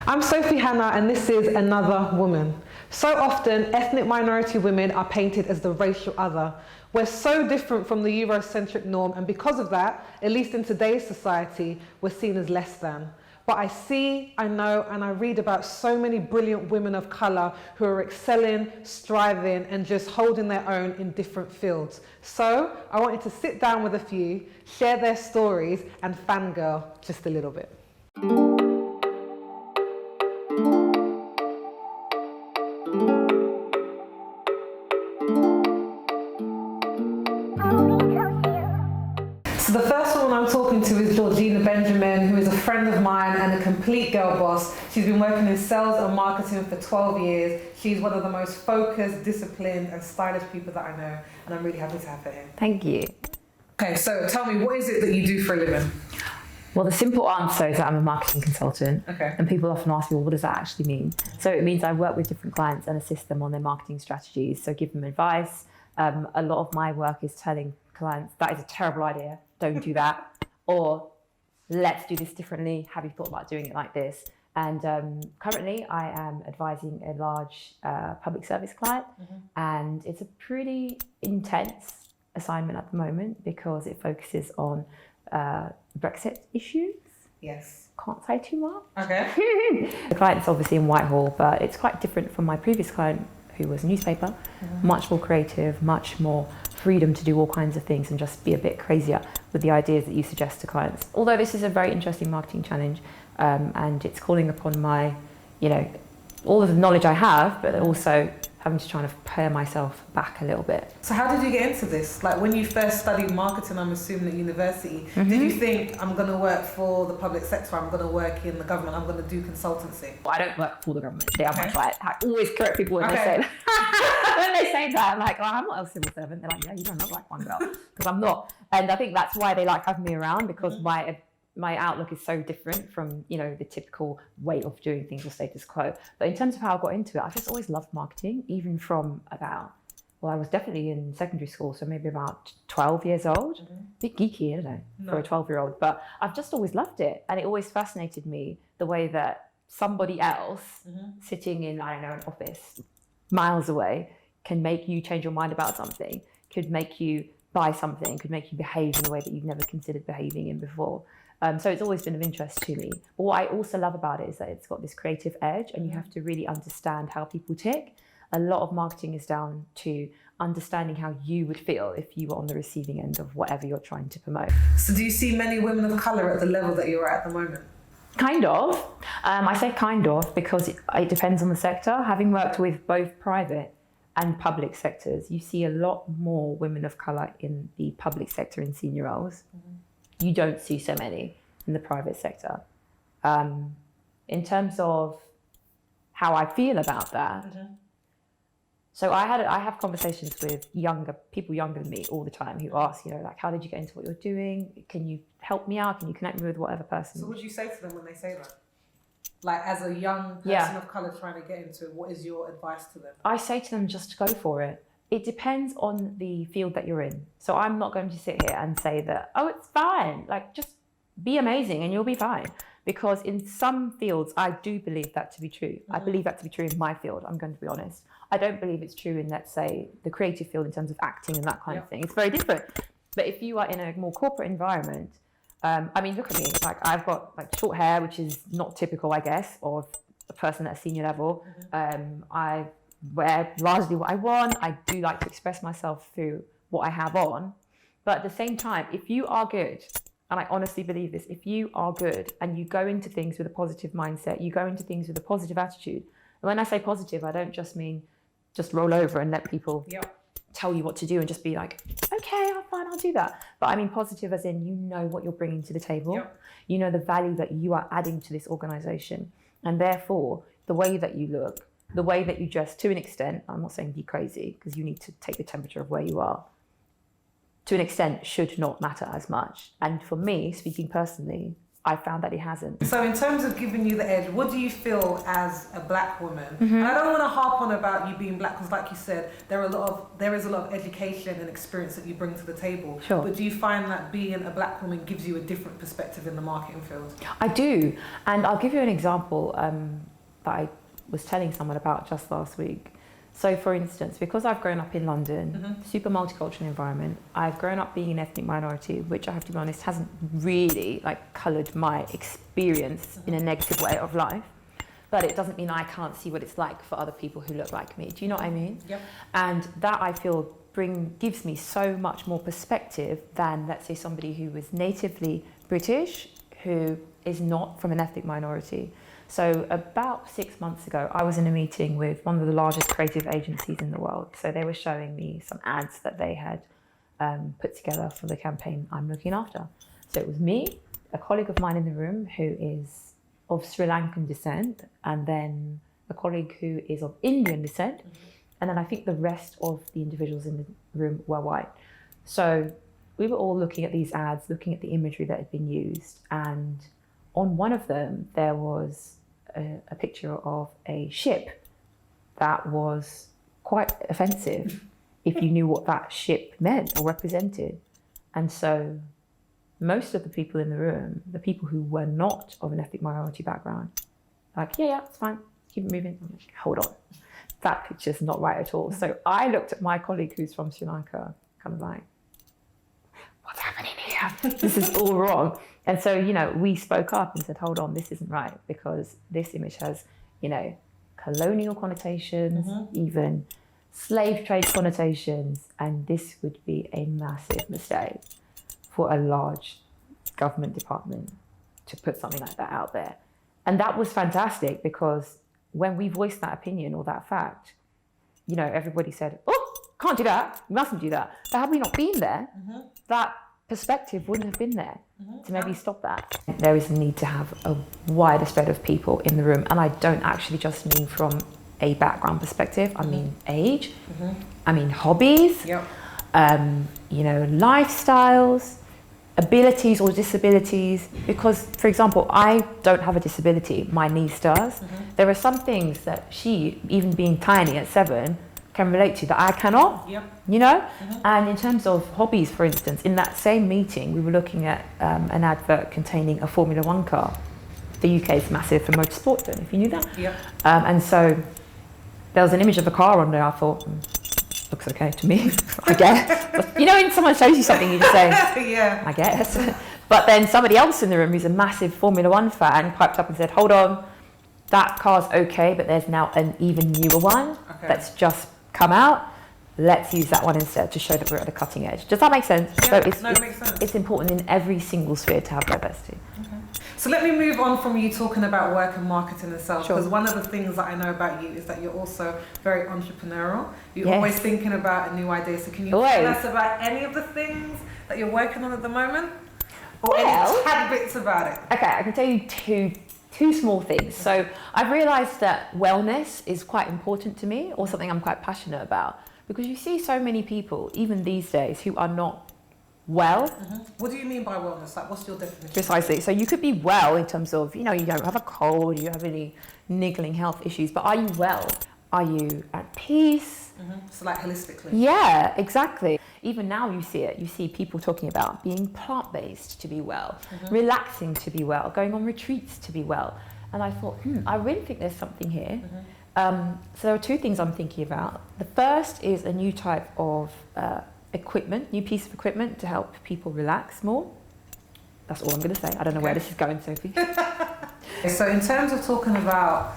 I'm Sophie Hannah, and this is Another Woman. So often, ethnic minority women are painted as the racial other. We're so different from the Eurocentric norm, and because of that, at least in today's society, we're seen as less than. But I see, I know, and I read about so many brilliant women of colour who are excelling, striving, and just holding their own in different fields. So I wanted to sit down with a few, share their stories, and fangirl just a little bit. So the first woman I'm talking to is Georgina Benjamin, who is a friend of mine and a complete girl boss. She's been working in sales and marketing for 12 years. She's one of the most focused, disciplined and stylish people that I know, and I'm really happy to have her here. Thank you. Okay, so tell me, what is it that you do for a living? Well, the simple answer is that I'm a marketing consultant. Okay. And people often ask me, well, what does that actually mean? So it means I work with different clients and assist them on their marketing strategies. So give them advice. A lot of my work is telling clients, that is a terrible idea, don't do that. Or let's do this differently. Have you thought about doing it like this? And currently I am advising a large public service client. And it's a pretty intense assignment at the moment because it focuses on Brexit issues. Yes. Can't say too much. Okay. The client's obviously in Whitehall, but it's quite different from my previous client who was a newspaper. Much more creative, much more freedom to do all kinds of things and just be a bit crazier with the ideas that you suggest to clients. Although this is a very interesting marketing challenge and it's calling upon my, all of the knowledge I have, but also having to try and pare myself back a little bit. So how did you get into this? Like when you first studied marketing, I'm assuming at university, did you think I'm going to work for the public sector, I'm going to work in the government, I'm going to do consultancy? Well, I don't work for the government. They are much like, I always correct people when they say that. When they say that, I'm like, oh, I'm not a civil servant. They're like, yeah, you don't look like one, girl. Because I'm not. And I think that's why they like having me around, because my outlook is so different from, the typical way of doing things or status quo. But in terms of how I got into it, I've just always loved marketing, even from I was definitely in secondary school, so maybe about 12 years old. Bit geeky, I don't know, for a 12-year-old, but I've just always loved it. And it always fascinated me the way that somebody else sitting in, an office miles away can make you change your mind about something, could make you buy something, could make you behave in a way that you've never considered behaving in before. So it's always been of interest to me. But what I also love about it is that it's got this creative edge and you have to really understand how people tick. A lot of marketing is down to understanding how you would feel if you were on the receiving end of whatever you're trying to promote. So do you see many women of colour at the level that you're at the moment? Kind of. I say kind of because it depends on the sector. Having worked with both private and public sectors, you see a lot more women of colour in the public sector in senior roles. You don't see so many in the private sector. In terms of how I feel about that, so I have conversations with people younger than me all the time who ask, how did you get into what you're doing? Can you help me out? Can you connect me with whatever person? So what do you say to them when they say that? Like as a young person of colour trying to get into it, what is your advice to them? I say to them, just go for it. It depends on the field that you're in. So I'm not going to sit here and say that, oh, it's fine. Like, just be amazing and you'll be fine. Because in some fields, I do believe that to be true. I believe that to be true in my field, I'm going to be honest. I don't believe it's true in, let's say, the creative field in terms of acting and that kind of thing. It's very different. But if you are in a more corporate environment, look at me. Like, I've got short hair, which is not typical, I guess, of a person at a senior level. I wear largely what I want. I do like to express myself through what I have on. But at the same time, if you are good, and I honestly believe this, if you are good and you go into things with a positive mindset, you go into things with a positive attitude. And when I say positive, I don't just mean just roll over and let people tell you what to do and just be like, okay, I'm fine, I'll do that. But I mean positive as in, you know what you're bringing to the table. You know the value that you are adding to this organization. And therefore, the way that you look, the way that you dress, to an extent, I'm not saying be crazy, because you need to take the temperature of where you are, to an extent should not matter as much. And for me, speaking personally, I found that it hasn't. So in terms of giving you the edge, what do you feel as a black woman? Mm-hmm. And I don't want to harp on about you being black because, like you said, there is a lot of education and experience that you bring to the table. Sure. But do you find that being a black woman gives you a different perspective in the marketing field? I do, and I'll give you an example that I was telling someone about just last week. So for instance, because I've grown up in London, super multicultural environment, I've grown up being an ethnic minority, which I have to be honest, hasn't really like coloured my experience in a negative way of life. But it doesn't mean I can't see what it's like for other people who look like me. Do you know what I mean? Yep. And that I feel gives me so much more perspective than, let's say, somebody who was natively British, who is not from an ethnic minority. So about 6 months ago, I was in a meeting with one of the largest creative agencies in the world. So they were showing me some ads that they had put together for the campaign I'm looking after. So it was me, a colleague of mine in the room who is of Sri Lankan descent, and then a colleague who is of Indian descent. And then I think the rest of the individuals in the room were white. So we were all looking at these ads, looking at the imagery that had been used. And on one of them, there was a picture of a ship that was quite offensive if you knew what that ship meant or represented. And so most of the people in the room, the people who were not of an ethnic minority background, like, yeah, it's fine, keep it moving. I'm like, hold on, that picture's not right at all. So I looked at my colleague who's from Sri Lanka, kind of like, what's happening here? This is all wrong. And so, we spoke up and said, hold on, this isn't right, because this image has, colonial connotations, even slave trade connotations, and this would be a massive mistake for a large government department to put something like that out there. And that was fantastic, because when we voiced that opinion or that fact, everybody said, oh, can't do that, you mustn't do that. But had we not been there, that perspective wouldn't have been there to maybe stop that. There is a need to have a wider spread of people in the room, and I don't actually just mean from a background perspective. I mean age, I mean hobbies, lifestyles, abilities or disabilities. Because, for example, I don't have a disability, my niece does. There are some things that she, even being tiny at 7, can relate to that I cannot, And in terms of hobbies, for instance, in that same meeting, we were looking at an advert containing a Formula 1 car. The UK is massive for motorsport, don't know if you knew that. And so there was an image of a car on there. I thought, looks okay to me, I guess. But, when someone shows you something, you just say, I guess. But then somebody else in the room who's a massive Formula 1 fan piped up and said, hold on, that car's okay, but there's now an even newer one that's just come out. Let's use that one instead to show that we're at the cutting edge. Does that make sense? Yeah, So it makes sense. It's important in every single sphere to have diversity. So let me move on from you talking about work and marketing itself, Sure. because one of the things that I know about you is that you're also very entrepreneurial. You're always thinking about a new idea. So can you tell us about any of the things that you're working on at the moment? Or any tad bits about it? Okay, I can tell you two small things. So I've realised that wellness is quite important to me, or something I'm quite passionate about, because you see so many people, even these days, who are not well. What do you mean by wellness? Like, what's your definition? Precisely. So you could be well in terms of, you don't have a cold, you have any niggling health issues, but are you well? Are you at peace? So like holistically. Yeah, exactly. Even now you see it. You see people talking about being plant-based to be well, relaxing to be well, going on retreats to be well. And I thought, I really think there's something here. So there are two things I'm thinking about. The first is a new type of new piece of equipment to help people relax more. That's all I'm going to say. I don't know where this is going, Sophie. So in terms of talking about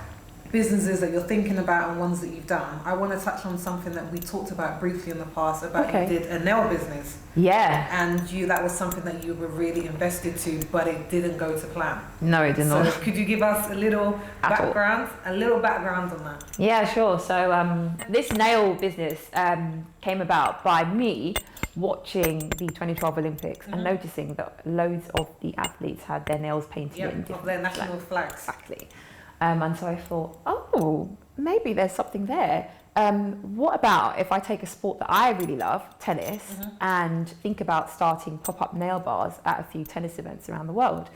businesses that you're thinking about and ones that you've done, I want to touch on something that we talked about briefly in the past about you did a nail business. Yeah. And that was something that you were really invested to, but it didn't go to plan. No, it did not. So could you give us a little background on that? Yeah, sure. So this nail business came about by me watching the 2012 Olympics and noticing that loads of the athletes had their nails painted in different of their national flags. Exactly. And so I thought, maybe there's something there. What about if I take a sport that I really love, tennis, and think about starting pop-up nail bars at a few tennis events around the world?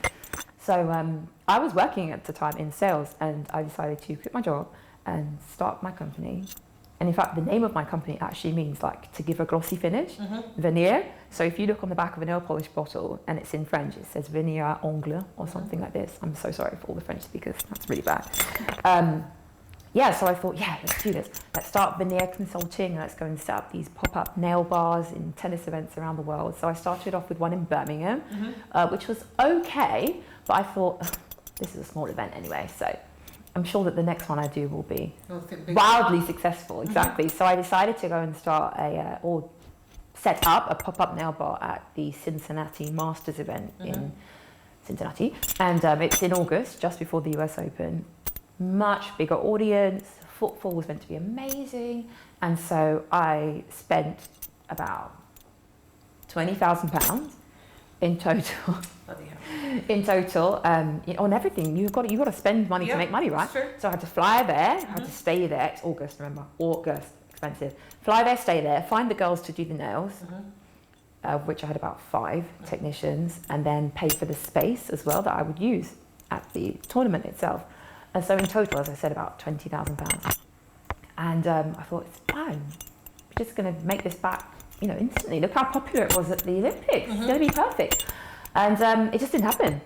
So I was working at the time in sales, and I decided to quit my job and start my company. And in fact, the name of my company actually means like to give a glossy finish, veneer. So if you look on the back of a nail polish bottle and it's in French, it says veneer angle or something like this. I'm so sorry for all the French speakers, that's really bad. Yeah, so I thought, yeah, let's do this. Let's start veneer consulting. Let's go and set up these pop-up nail bars in tennis events around the world. So I started off with one in Birmingham, which was okay, but I thought, this is a small event anyway, so I'm sure that the next one I do will be wildly successful. Exactly. So I decided to go and start or set up a pop-up nail bar at the Cincinnati Masters event in Cincinnati. And it's in August, just before the US Open. Much bigger audience, footfall was meant to be amazing. And so I spent about £20,000 in total. In total, on everything. You've got to spend money to make money, right? So I had to fly there, I had to stay there. It's August, remember? August, expensive. Fly there, stay there, find the girls to do the nails, which I had about 5 technicians, and then pay for the space as well that I would use at the tournament itself. And so in total, as I said, about £20,000. And I thought, it's fine. We're just going to make this back, instantly. Look how popular it was at the Olympics. It's going to be perfect. And it just didn't happen.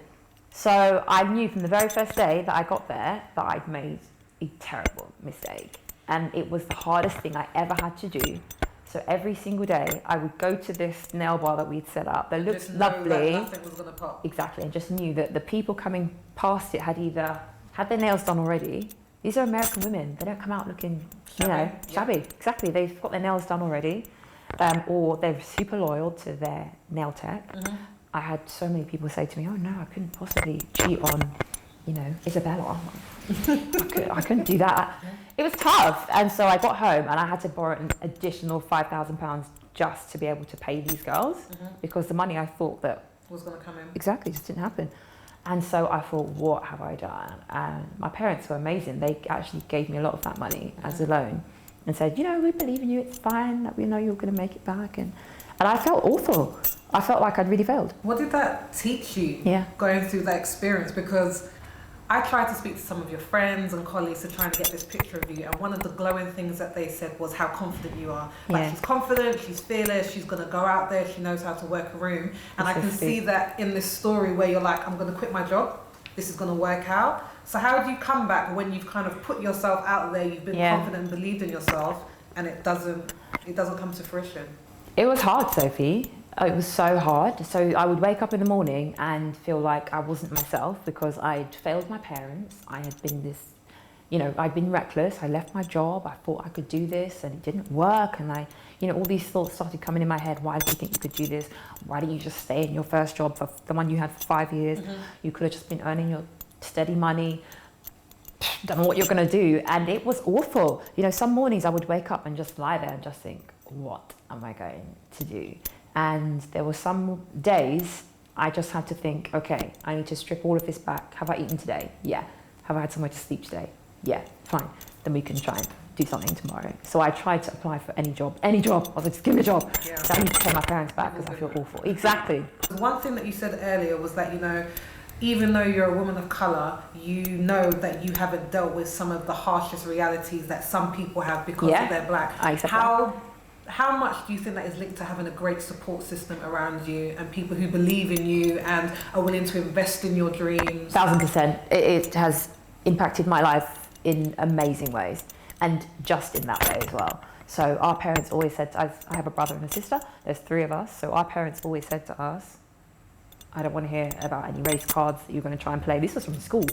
So I knew from the very first day that I got there that I'd made a terrible mistake. And it was the hardest thing I ever had to do. So every single day I would go to this nail bar that we'd set up that looked lovely. Nothing was going to pop. Exactly. And just knew that the people coming past it had either had their nails done already. These are American women. They don't come out looking, shabby. Exactly. They've got their nails done already. Or they're super loyal to their nail tech. I had so many people say to me, oh no, I couldn't possibly cheat on, Isabella. I couldn't do that. It was tough. And so I got home and I had to borrow an additional £5,000 just to be able to pay these girls because the money I thought that was going to come in. Exactly, just didn't happen. And so I thought, what have I done? And my parents were amazing. They actually gave me a lot of that money as a loan and said, we believe in you, it's fine, we know you're going to make it back. And I felt awful. I felt like I'd really failed. What did that teach you, going through that experience? Because I tried to speak to some of your friends and colleagues to try and get this picture of you, and one of the glowing things that they said was how confident you are. Like, she's confident, she's fearless, she's going to go out there, she knows how to work a room. And I can see that in this story where you're like, I'm going to quit my job, this is going to work out. So how do you come back when you've kind of put yourself out there, you've been confident and believed in yourself, and it doesn't come to fruition? It was hard, Sophie. It was so hard. So I would wake up in the morning and feel like I wasn't myself because I'd failed my parents. I had been I'd been reckless. I left my job. I thought I could do this and it didn't work. And all these thoughts started coming in my head. Why did you think you could do this? Why didn't you just stay in your first job for the one you had for 5 years? You could have just been earning your steady money. Don't know what you're going to do. And it was awful. Some mornings I would wake up and just lie there and just think, what am I going to do? And there were some days I just had to think, okay, I need to strip all of this back. Have I eaten today? Yeah. Have I had somewhere to sleep today? Yeah, fine. Then we can try and do something tomorrow. So I tried to apply for any job. I was like, just give me a job. So I need to pay my parents back because I feel awful. Exactly. One thing that you said earlier was that, even though you're a woman of colour, you know that you haven't dealt with some of the harshest realities that some people have because they're black. I accept that. How much do you think that is linked to having a great support system around you and people who believe in you and are willing to invest in your dreams? 1000%. It has impacted my life in amazing ways, and just in that way as well. So our parents always said, I have a brother and a sister, there's 3 of us, so our parents always said to us, I don't want to hear about any race cards that you're going to try and play. This was from school.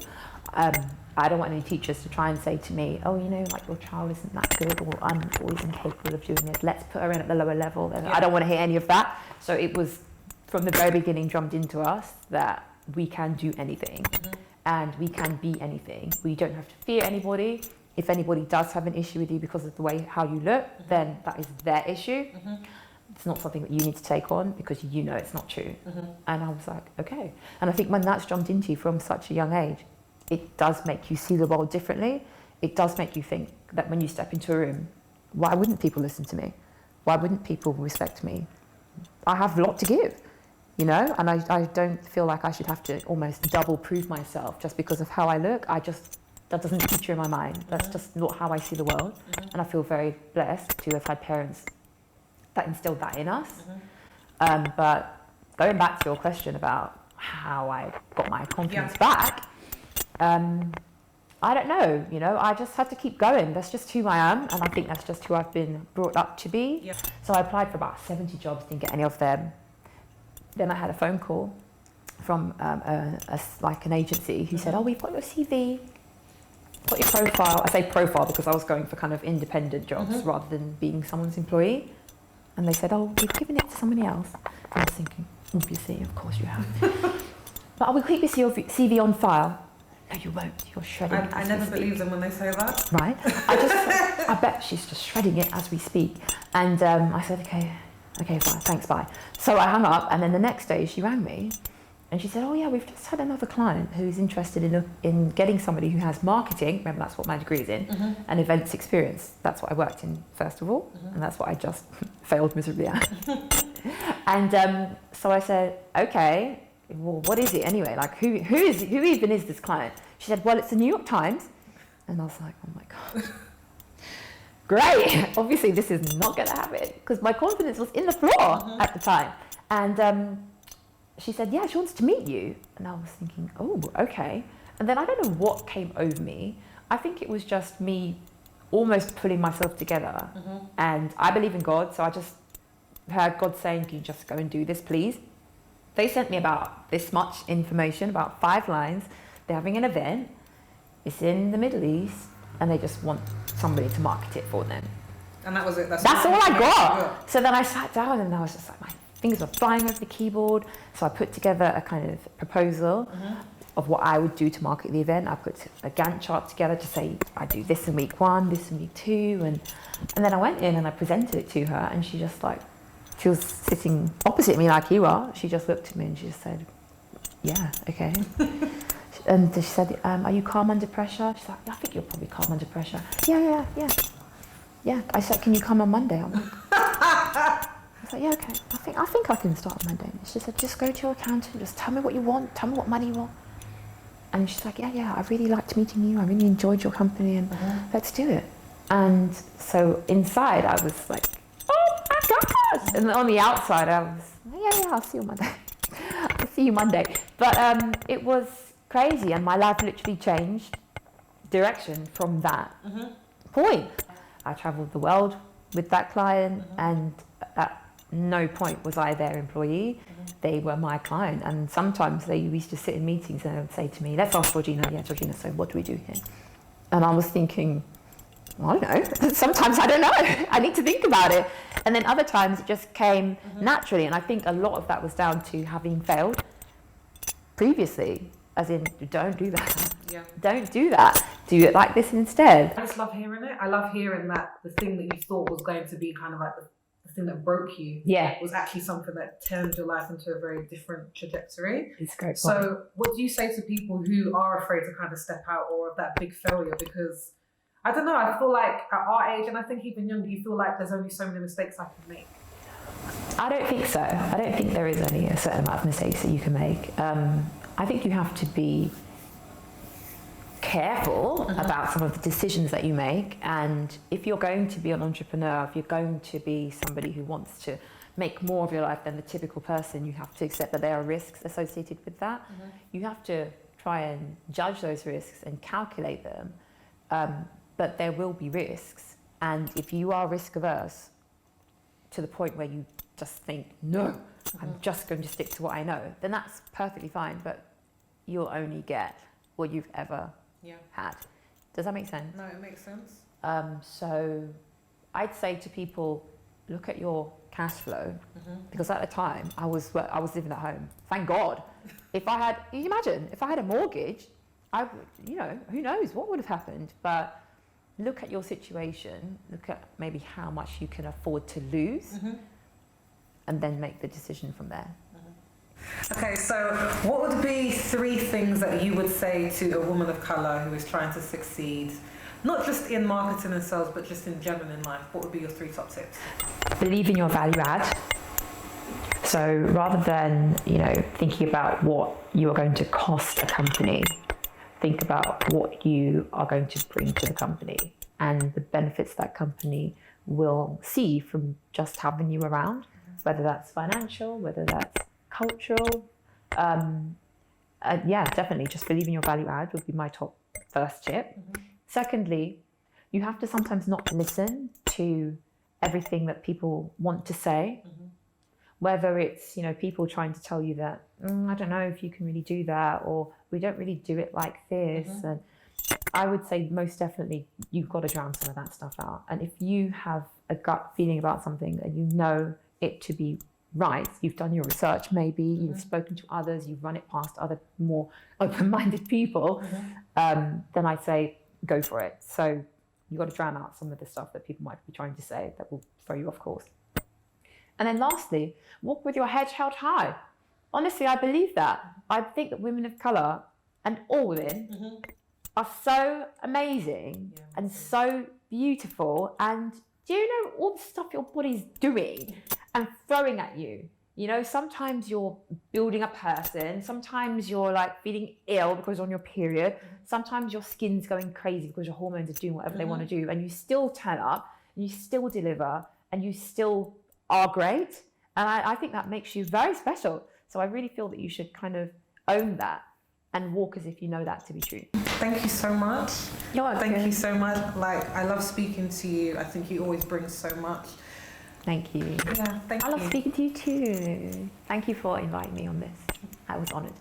I don't want any teachers to try and say to me, oh, your child isn't that good, or I'm always incapable of doing this. Let's put her in at the lower level. I don't want to hear any of that. So it was from the very beginning drummed into us that we can do anything and we can be anything. We don't have to fear anybody. If anybody does have an issue with you because of the way how you look, then that is their issue. It's not something that you need to take on because it's not true. And I was like, okay. And I think when that's jumped into you from such a young age, it does make you see the world differently. It does make you think that when you step into a room, why wouldn't people listen to me? Why wouldn't people respect me? I have a lot to give. you know, and I don't feel like I should have to almost double prove myself just because of how I look. That doesn't feature in my mind. That's just not how I see the world. And I feel very blessed to have had parents that instilled that in us. But going back to your question about how I got my confidence back, I don't know, you know, I just had to keep going. That's just who I am, and I think that's just who I've been brought up to be. Yep. So I applied for about 70 jobs, didn't get any of them. Then I had a phone call from like an agency who said, oh, we've got your CV, got your profile. I say profile because I was going for kind of independent jobs rather than being someone's employee. And they said, oh, we've given it to somebody else. And I was thinking, obviously, of course you have. But I will keep your CV on file. No, you won't. You're shredding it. I never believe them when they say that. Right. I bet she's just shredding it as we speak. And I said, okay, fine, thanks, bye. So I hung up, and then the next day she rang me, and she said, oh yeah, we've just had another client who's interested in getting somebody who has marketing, remember that's what my degree is in, and events experience. That's what I worked in first of all, and that's what I just failed miserably at. And so I said, okay, well, what is it anyway? Like, who even is this client? She said, well, it's the New York Times. And I was like, oh my God. Great. Obviously, this is not going to happen because my confidence was in the floor at the time. And she said, yeah, she wants to meet you. And I was thinking, oh, okay. And then I don't know what came over me. I think it was just me almost pulling myself together. And I believe in God, so I just heard God saying, can you just go and do this, please? They sent me about this much information, about 5 lines. They're having an event. It's in the Middle East, and they just want somebody to market it for them. And that was it? That's all I got. So then I sat down, and I was just like, my fingers were flying over the keyboard. So I put together a kind of proposal of what I would do to market the event. I put a Gantt chart together to say, I do this in week 1, this in week 2. And then I went in and I presented it to her, and she just like, she was sitting opposite me like you are. She just looked at me and she just said, yeah, okay. And she said, are you calm under pressure? She's like, I think you're probably calm under pressure. Yeah. I said, can you come on Monday? I was like, yeah, okay. I think I can start on Monday. And she said, just go to your accountant, just tell me what you want, tell me what money you want. And she's like, yeah, I really liked meeting you. I really enjoyed your company, and let's do it. And so inside I was like, oh my gosh. And on the outside I was, yeah, I'll see you Monday. I'll see you Monday. But it was crazy, and my life literally changed direction from that point. I traveled the world with that client, and at no point was I their employee. They were my client, and sometimes they used to sit in meetings and they would say to me, let's ask Georgina. Yeah, Georgina, so what do we do here? And I was thinking, I don't know. Sometimes I don't know. I need to think about it. And then other times it just came naturally, and I think a lot of that was down to having failed previously. As in, don't do that. Yeah. Don't do that. Do it like this instead. I just love hearing it. I love hearing that the thing that you thought was going to be kind of like the thing that broke you was actually something that turned your life into a very different trajectory. It's great. So what do you say to people who are afraid to kind of step out or of that big failure? Because I don't know, I feel like at our age, and I think even younger, you feel like there's only so many mistakes I can make. I don't think so. I don't think there is only a certain amount of mistakes that you can make. I think you have to be careful about some of the decisions that you make. And if you're going to be an entrepreneur, if you're going to be somebody who wants to make more of your life than the typical person, you have to accept that there are risks associated with that. You have to try and judge those risks and calculate them. But there will be risks. And if you are risk averse to the point where you just think, no, I'm just going to stick to what I know, then that's perfectly fine, but you'll only get what you've ever had. Does that make sense? No, it makes sense. So I'd say to people, look at your cash flow, because at the time I was living at home. Thank God. If I had, you imagine, if I had a mortgage, I would, who knows what would have happened. But look at your situation, look at maybe how much you can afford to lose, and then make the decision from there. Okay, so what would be 3 things that you would say to a woman of colour who is trying to succeed, not just in marketing and sales, but just in general in life? What would be your 3 top tips? Believe in your value add. So rather than, thinking about what you are going to cost a company, think about what you are going to bring to the company and the benefits that company will see from just having you around, whether that's financial, whether that's cultural. Yeah, definitely just believe in your value add would be my top first tip. Secondly, you have to sometimes not listen to everything that people want to say, whether it's, people trying to tell you that, I don't know if you can really do that, or we don't really do it like this. And I would say most definitely you've got to drown some of that stuff out. And if you have a gut feeling about something and you know it to be right, you've done your research maybe, you've spoken to others, you've run it past other more open-minded people, then I'd say go for it. So you've got to drown out some of the stuff that people might be trying to say that will throw you off course. And then lastly, walk with your head held high. Honestly, I believe that. I think that women of colour, and all women, are so amazing and so beautiful. And do you know all the stuff your body's doing and throwing at you? Sometimes you're building a person, sometimes you're like feeling ill because you're on your period, sometimes your skin's going crazy because your hormones are doing whatever they want to do, and you still turn up and you still deliver and you still are great. And I think that makes you very special. So I really feel that you should kind of own that and walk as if you know that to be true. Thank you so much. You're welcome. Thank you so much. I love speaking to you. I think you always bring so much. Thank you. Yeah, thank you. I love speaking to you too. Thank you for inviting me on this. I was honoured.